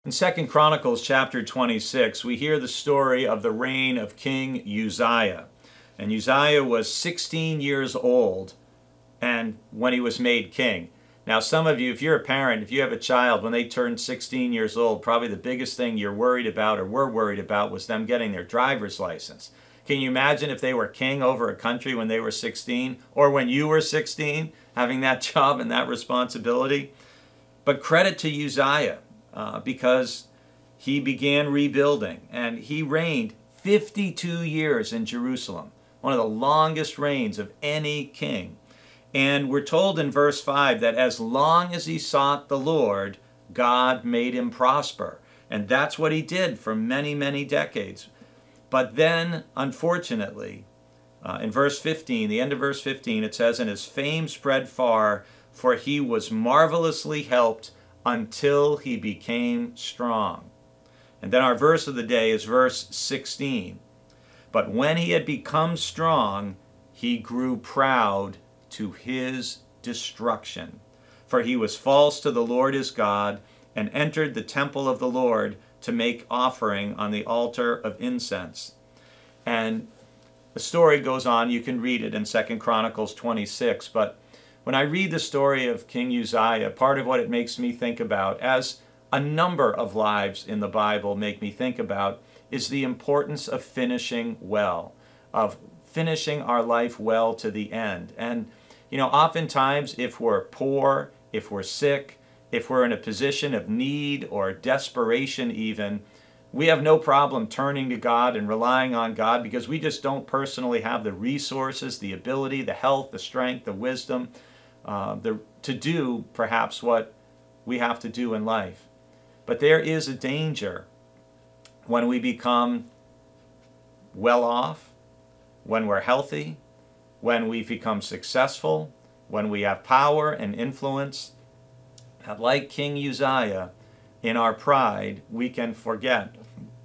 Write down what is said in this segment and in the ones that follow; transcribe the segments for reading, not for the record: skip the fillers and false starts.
In 2 Chronicles chapter 26, we hear the story of the reign of King Uzziah. And Uzziah was 16 years old and when he was made king. Now, some of you, if you're a parent, if you have a child, when they turn 16 years old, probably the biggest thing you're worried about or were worried about was them getting their driver's license. Can you imagine if they were king over a country when they were 16, or when you were 16, having that job and that responsibility? But credit to Uzziah, because he began rebuilding, and he reigned 52 years in Jerusalem, one of the longest reigns of any king. And we're told in verse 5 that as long as he sought the Lord, God made him prosper. And that's what he did for many, many decades. But then, unfortunately, in verse 15, the end of verse 15, it says, "And his fame spread far, for he was marvelously helped until he became strong." And then our verse of the day is verse 16. "But when he had become strong, he grew proud to his destruction. For he was false to the Lord his God, and entered the temple of the Lord to make offering on the altar of incense." And the story goes on. You can read it in 2 Chronicles 26. But when I read the story of King Uzziah, part of what it makes me think about, as a number of lives in the Bible make me think about, is the importance of finishing well, of finishing our life well to the end. And, oftentimes if we're poor, if we're sick, if we're in a position of need or desperation even, we have no problem turning to God and relying on God because we just don't personally have the resources, the ability, the health, the strength, the wisdom to do perhaps what we have to do in life. But there is a danger when we become well off, when we're healthy, when we've become successful, when we have power and influence, that like King Uzziah, in our pride, we can forget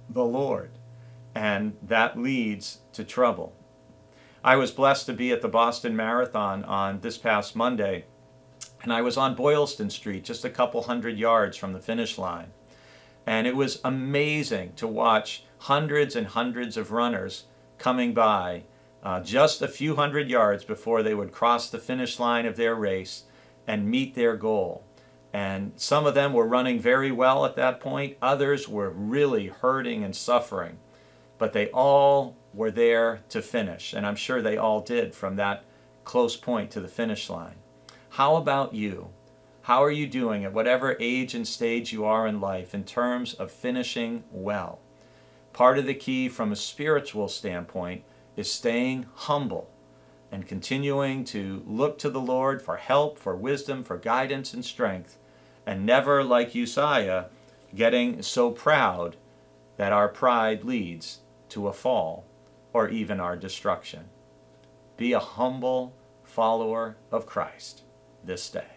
the Lord, and that leads to trouble. I was blessed to be at the Boston Marathon on this past Monday, and I was on Boylston Street, just a couple hundred yards from the finish line. And it was amazing to watch hundreds and hundreds of runners coming by just a few hundred yards before they would cross the finish line of their race and meet their goal. And some of them were running very well at that point. Others were really hurting and suffering. But they all were there to finish. And I'm sure they all did from that close point to the finish line. How about you? How are you doing at whatever age and stage you are in life in terms of finishing well? Part of the key from a spiritual standpoint is staying humble and continuing to look to the Lord for help, for wisdom, for guidance and strength, and never, like Uzziah, getting so proud that our pride leads to a fall or even our destruction. Be a humble follower of Christ this day.